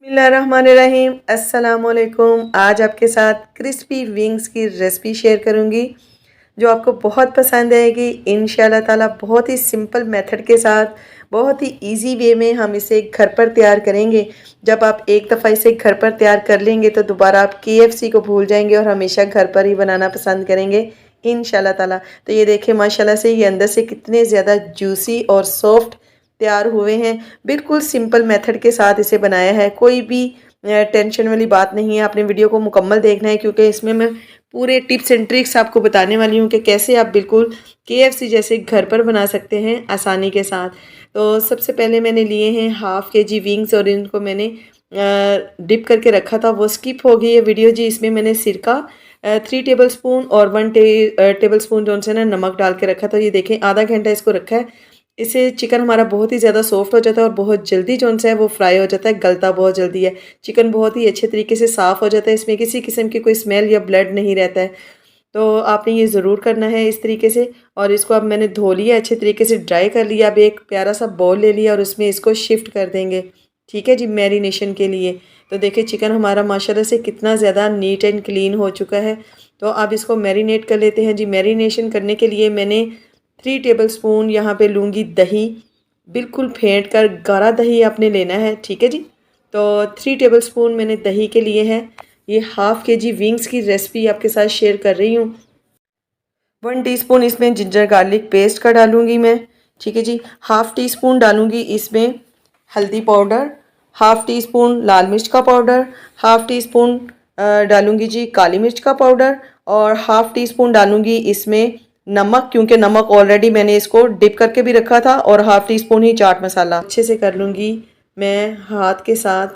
बिस्मिल्लाहिर्रहमानिर्रहीम। अस्सलामुअलैकुम। आज आपके साथ क्रिस्पी विंग्स की रेसिपी शेयर करूंगी जो आपको बहुत पसंद आएगी इंशाल्लाह ताला। बहुत ही सिंपल मेथड के साथ, बहुत ही इजी वे में हम इसे घर पर तैयार करेंगे। जब आप एक दफ़ा इसे घर पर तैयार कर लेंगे तो दोबारा आप KFC को भूल जाएंगे और हमेशा घर पर ही बनाना पसंद करेंगे इंशाल्लाह ताला। तो ये देखें माशाल्लाह से ये अंदर से कितने ज़्यादा जूसी और सॉफ्ट तैयार हुए हैं। बिल्कुल सिंपल मेथड के साथ इसे बनाया है, कोई भी टेंशन वाली बात नहीं है। आपने वीडियो को मुकम्मल देखना है क्योंकि इसमें मैं पूरे टिप्स एंड ट्रिक्स आपको बताने वाली हूँ कि कैसे आप बिल्कुल KFC जैसे घर पर बना सकते हैं आसानी के साथ। तो सबसे पहले मैंने लिए हैं हाफ़ KG विंग्स और इनको मैंने डिप करके रखा था, वो स्किप हो गई है वीडियो जी। इसमें मैंने सिरका 3 टेबल स्पून और 1 टेबल स्पून जो से ना नमक डाल के रखा था। ये देखें आधा घंटा इसको रखा है। इससे चिकन हमारा बहुत ही ज़्यादा सॉफ्ट हो जाता है और बहुत जल्दी जो है वो फ्राई हो जाता है, गलता बहुत जल्दी है। चिकन बहुत ही अच्छे तरीके से साफ़ हो जाता है, इसमें किसी किस्म की कोई स्मेल या ब्लड नहीं रहता है। तो आपने ये ज़रूर करना है इस तरीके से। और इसको अब मैंने धो लिया, अच्छे तरीके से ड्राई कर लिया। अब एक प्यारा सा बाउल ले लिया और उसमें इसको शिफ्ट कर देंगे, ठीक है जी, मैरिनेशन के लिए। तो देखिए चिकन हमारा माशाल्लाह से कितना ज़्यादा नीट एंड क्लीन हो चुका है। तो अब इसको मैरिनेट कर लेते हैं जी। मैरिनेशन करने के लिए मैंने 3 टेबल स्पून यहाँ पे लूँगी दही, बिल्कुल फेंट कर गाढ़ा दही आपने लेना है, ठीक है जी। तो 3 टेबल स्पून मैंने दही के लिए है। ये हाफ़ KG विंग्स की रेसिपी आपके साथ शेयर कर रही हूँ। 1 टीस्पून इसमें जिंजर गार्लिक पेस्ट का डालूँगी मैं, ठीक है जी। हाफ़ टी स्पून डालूँगी इसमें हल्दी पाउडर, हाफ़ टी स्पून लाल मिर्च का पाउडर, हाफ़ टी स्पून डालूँगी जी काली मिर्च का पाउडर और हाफ़ टी स्पून डालूँगी इसमें नमक, क्योंकि नमक ऑलरेडी मैंने इसको डिप करके भी रखा था, और हाफ़ टी स्पून ही चाट मसाला। अच्छे से कर लूँगी मैं हाथ के साथ,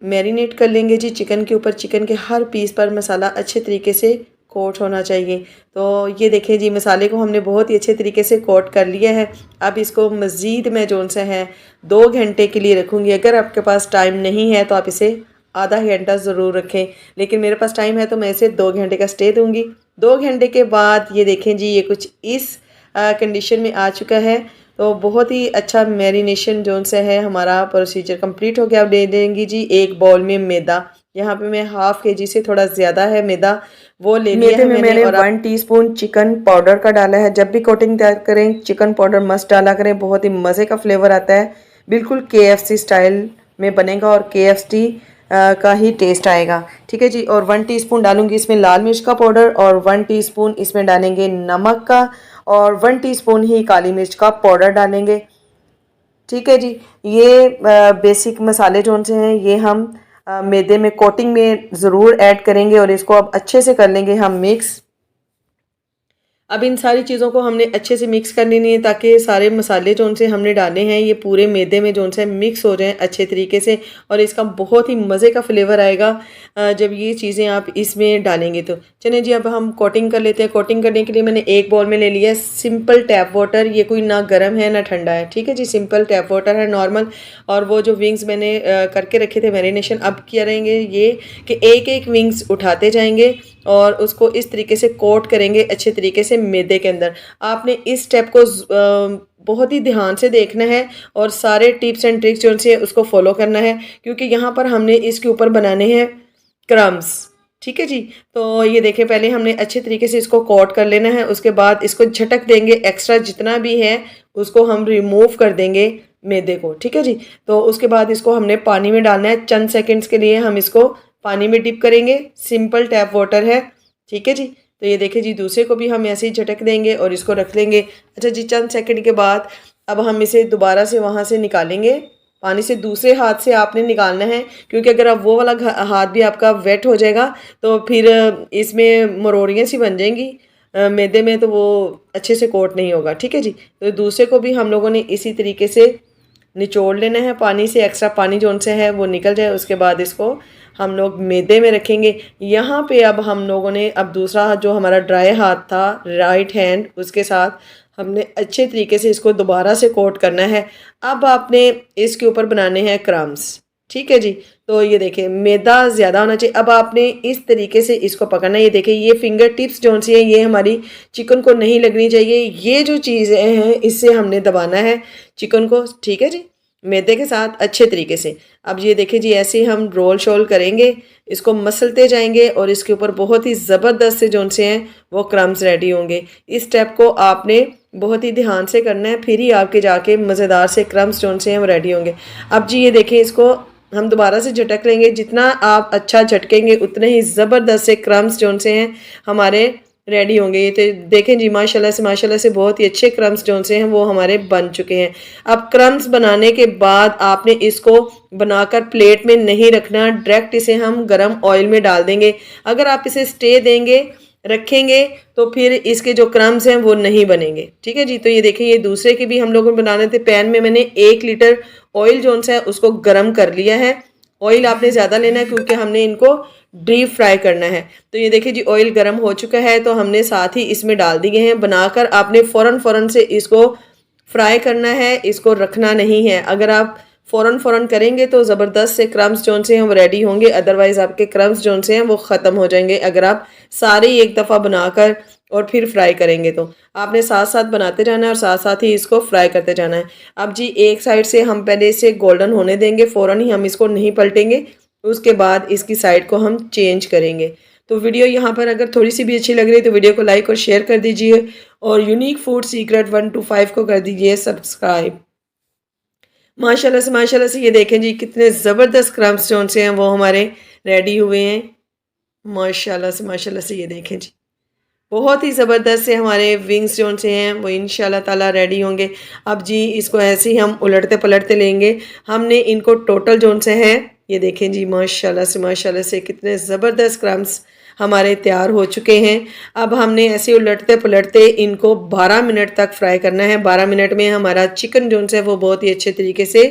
मैरिनेट कर लेंगे जी चिकन के ऊपर। चिकन के हर पीस पर मसाला अच्छे तरीके से कोट होना चाहिए। तो ये देखें जी मसाले को हमने बहुत ही अच्छे तरीके से कोट कर लिया है। अब इसको मज़ीद मैं जोन सा है 2 घंटे के लिए रखूँगी। अगर आपके पास टाइम नहीं है तो आप इसे आधा घंटा ज़रूर रखें, लेकिन मेरे पास टाइम है तो मैं इसे 2 घंटे का स्टे दूँगी। 2 घंटे के बाद ये देखें जी ये कुछ इस कंडीशन में आ चुका है। तो बहुत ही अच्छा मैरिनेशन जोन से है, हमारा प्रोसीजर कंप्लीट हो गया। अब ले लेंगी जी एक बाउल में मैदा। यहाँ पे मैं हाफ़ KG से थोड़ा ज़्यादा है मैदा, वो ले लिया है मैंने। और 1 टीस्पून चिकन पाउडर का डाला है। जब भी कोटिंग तैयार करें चिकन पाउडर मस्ट डाला करें, बहुत ही मज़े का फ्लेवर आता है। बिल्कुल KFC स्टाइल में बनेगा और KFC का ही टेस्ट आएगा, ठीक है जी। और 1 टीस्पून डालूंगी इसमें लाल मिर्च का पाउडर और 1 टीस्पून इसमें डालेंगे नमक का और 1 टीस्पून ही काली मिर्च का पाउडर डालेंगे, ठीक है जी। ये बेसिक मसाले जो से हैं ये हम मैदे में कोटिंग में ज़रूर ऐड करेंगे और इसको अब अच्छे से कर लेंगे हम मिक्स। अब इन सारी चीज़ों को हमने अच्छे से मिक्स कर लेनी है ताकि सारे मसाले जो उनसे हमने डाले हैं ये पूरे मैदे में जो उनसे मिक्स हो जाएं अच्छे तरीके से, और इसका बहुत ही मज़े का फ्लेवर आएगा जब ये चीज़ें आप इसमें डालेंगे। तो चलिए जी अब हम कोटिंग कर लेते हैं। कोटिंग करने के लिए मैंने एक बाउल में ले लिया है सिंपल टैप वाटर। ये कोई ना गर्म है ना ठंडा है, ठीक है जी, सिंपल टैप वाटर है नॉर्मल। और वो जो विंग्स मैंने करके रखे थे मैरिनेशन, अब क्या करेंगे ये कि एक एक विंग्स उठाते जाएंगे और उसको इस तरीके से कोट करेंगे अच्छे तरीके से मैदे के अंदर। आपने इस स्टेप को बहुत ही ध्यान से देखना है और सारे टिप्स एंड ट्रिक्स जो से उसको फॉलो करना है, क्योंकि यहाँ पर हमने इसके ऊपर बनाने हैं क्रम्स, ठीक है जी। तो ये देखें पहले हमने अच्छे तरीके से इसको कोट कर लेना है, उसके बाद इसको झटक देंगे, एक्स्ट्रा जितना भी है उसको हम रिमूव कर देंगे मैदे को, ठीक है जी। तो उसके बाद इसको हमने पानी में डालना है। चंद सेकंड्स के लिए हम इसको पानी में डिप करेंगे, सिंपल टैप वाटर है, ठीक है जी। तो ये देखिए जी दूसरे को भी हम ऐसे ही झटक देंगे और इसको रख लेंगे। अच्छा जी चंद सेकंड के बाद अब हम इसे दोबारा से वहाँ से निकालेंगे पानी से। दूसरे हाथ से आपने निकालना है, क्योंकि अगर आप वो वाला हाथ भी आपका वेट हो जाएगा तो फिर इसमें मरोड़ियाँ सी बन जाएंगी मैदे में, तो वो अच्छे से कोट नहीं होगा, ठीक है जी। तो दूसरे को भी हम लोगों ने इसी तरीके से निचोड़ लेना है पानी से, एक्स्ट्रा पानी जो उनसे है वो निकल जाए। उसके बाद इसको हम लोग मैदे में रखेंगे। यहाँ पे अब हम लोगों ने अब दूसरा हाथ जो हमारा ड्राई हाथ था राइट हैंड, उसके साथ हमने अच्छे तरीके से इसको दोबारा से कोट करना है। अब आपने इसके ऊपर बनाने हैं क्रम्स, ठीक है जी। तो ये देखिए मैदा ज़्यादा होना चाहिए। अब आपने इस तरीके से इसको पकड़ना है। ये देखिए ये फिंगर टिप्स जो सी है ये हमारी चिकन को नहीं लगनी चाहिए। ये जो चीज़ें हैं इससे हमने दबाना है चिकन को, ठीक है जी। मैदे के साथ अच्छे तरीके से। अब ये देखिए जी, ऐसे हम रोल शोल करेंगे, इसको मसलते जाएंगे और इसके ऊपर बहुत ही ज़बरदस्त से जो से हैं वो क्रम्स रेडी होंगे। इस स्टेप को आपने बहुत ही ध्यान से करना है, फिर ही आपके जाके मज़ेदार से क्रम्स जो से हैं वो रेडी होंगे। अब जी ये देखिए, इसको हम दोबारा से झटक लेंगे। जितना आप अच्छा झटकेंगे उतने ही ज़बरदस्त से क्रम्स जो से हैं हमारे रेडी होंगे। ये तो देखें जी, माशाल्लाह से बहुत ही अच्छे क्रम्स जो से हैं वो हमारे बन चुके हैं। अब क्रम्स बनाने के बाद आपने इसको बनाकर प्लेट में नहीं रखना, डायरेक्ट इसे हम गरम ऑयल में डाल देंगे। अगर आप इसे स्टे देंगे, रखेंगे, तो फिर इसके जो क्रम्स हैं वो नहीं बनेंगे। ठीक है जी। तो ये देखिए, ये दूसरे के भी हम लोगों ने बनाने थे। पैन में मैंने 1 लीटर ऑयल जो है उसको गर्म कर लिया है। ऑयल आपने ज़्यादा लेना है क्योंकि हमने इनको डीप फ्राई करना है। तो ये देखिए जी, ऑयल गर्म हो चुका है तो हमने साथ ही इसमें डाल दिए हैं। बनाकर आपने फ़ौरन से इसको फ्राई करना है, इसको रखना नहीं है। अगर आप फ़ौरन करेंगे तो ज़बरदस्त से क्रम्स जो से हैं वो रेडी होंगे, अदरवाइज़ आपके क्रम्स जो से हैं वो ख़त्म हो जाएंगे अगर आप सारे एक दफ़ा बनाकर और फिर फ्राई करेंगे। तो आपने साथ साथ बनाते जाना है और साथ साथ ही इसको फ्राई करते जाना है। अब जी एक साइड से हम पहले इसे गोल्डन होने देंगे, फ़ौरन ही हम इसको नहीं पलटेंगे, उसके बाद इसकी साइड को हम चेंज करेंगे। तो वीडियो यहाँ पर अगर थोड़ी सी भी अच्छी लग रही है तो वीडियो को लाइक और शेयर कर दीजिए और यूनिक फूड सीक्रेट 1 to 5 को कर दीजिए सब्सक्राइब। माशाल्लाह से ये देखें जी, कितने ज़बरदस्त क्रम्स जो से हैं वो हमारे रेडी हुए हैं। माशाल्लाह से ये देखें जी, बहुत ही ज़बरदस्त से हमारे विंग्स जो से हैं वो इंशाल्लाह ताला रेडी होंगे। अब जी इसको ऐसे ही हम उलटते पलटते लेंगे। हमने इनको टोटल जो से हैं, ये देखें जी, माशाल्लाह से कितने ज़बरदस्त क्रम्स हमारे तैयार हो चुके हैं। अब हमने ऐसे उलटते पलटते इनको 12 मिनट तक फ्राई करना है। 12 मिनट में हमारा चिकन जो है वो बहुत ही अच्छे तरीके से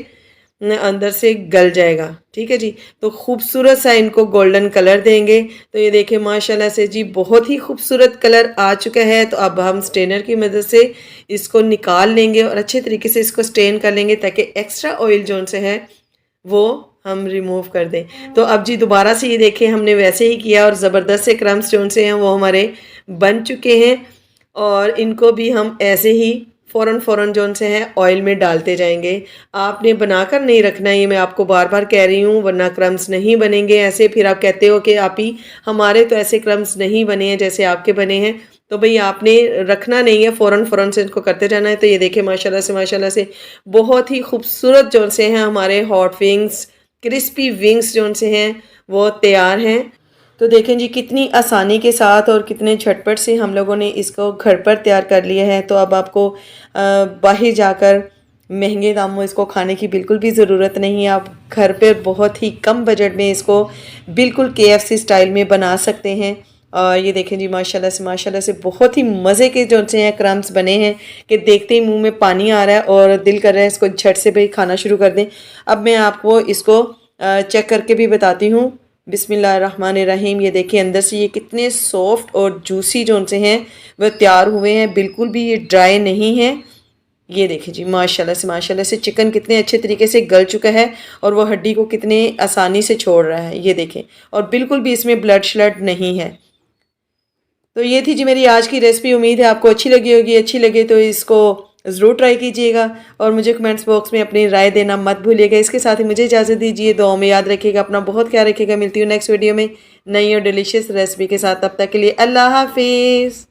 अंदर से गल जाएगा। ठीक है जी। तो खूबसूरत सा इनको गोल्डन कलर देंगे। तो ये देखिए माशाल्लाह से जी, बहुत ही खूबसूरत कलर आ चुका है। तो अब हम स्ट्रेनर की मदद से इसको निकाल लेंगे और अच्छे तरीके से इसको स्ट्रेन कर लेंगे ताकि एक्स्ट्रा ऑयल जो से है वो हम रिमूव कर दें। तो अब जी दोबारा से ये देखें, हमने वैसे ही किया और ज़बरदस्त से क्रम्स जो से हैं वो हमारे बन चुके हैं और इनको भी हम ऐसे ही फ़ौरन जो से हैं ऑयल में डालते जाएंगे। आपने बनाकर नहीं रखना, ये मैं आपको बार बार कह रही हूँ, वरना क्रम्स नहीं बनेंगे ऐसे। फिर आप कहते हो कि आप ही हमारे तो ऐसे क्रम्स नहीं बने हैं जैसे आपके बने हैं। तो भाई आपने रखना नहीं है, फ़ौरन से इनको करते जाना है। तो ये देखिए माशाल्लाह से बहुत ही खूबसूरत जो से हैं हमारे हॉट विंग्स, क्रिस्पी विंग्स जो से हैं वो तैयार हैं। तो देखें जी, कितनी आसानी के साथ और कितने झटपट से हम लोगों ने इसको घर पर तैयार कर लिया है। तो अब आपको बाहर जाकर महंगे दामों इसको खाने की बिल्कुल भी ज़रूरत नहीं है। आप घर पर बहुत ही कम बजट में इसको बिल्कुल KFC स्टाइल में बना सकते हैं। और ये देखें जी, माशाल्लाह से बहुत ही मज़े के जो से हैं क्रम्स बने हैं कि देखते ही मुंह में पानी आ रहा है और दिल कर रहा है इसको झट से भाई खाना शुरू कर दें। अब मैं आपको इसको चेक करके भी बताती हूँ। बिस्मिल्लाहिर्रहमानिर्रहीम। ये देखिए अंदर से ये कितने सॉफ्ट और जूसी जो से हैं वह तैयार हुए हैं, बिल्कुल भी ये ड्राई नहीं है। ये देखिए जी, माशाल्लाह से चिकन कितने अच्छे तरीके से गल चुका है और वो हड्डी को कितने आसानी से छोड़ रहा है। ये देखें, और बिल्कुल भी इसमें ब्लड श्लड नहीं है। तो ये थी जी मेरी आज की रेसिपी। उम्मीद है आपको अच्छी लगी होगी। अच्छी लगे तो इसको ज़रूर ट्राई कीजिएगा और मुझे कमेंट्स बॉक्स में अपनी राय देना मत भूलिएगा। इसके साथ ही मुझे इजाज़त दीजिए। दुआओं में याद रखिएगा, अपना बहुत ख्याल रखिएगा। मिलती हूँ नेक्स्ट वीडियो में नई और डिलीशियस रेसिपी के साथ। तब तक के लिए अल्लाह हाफिज़।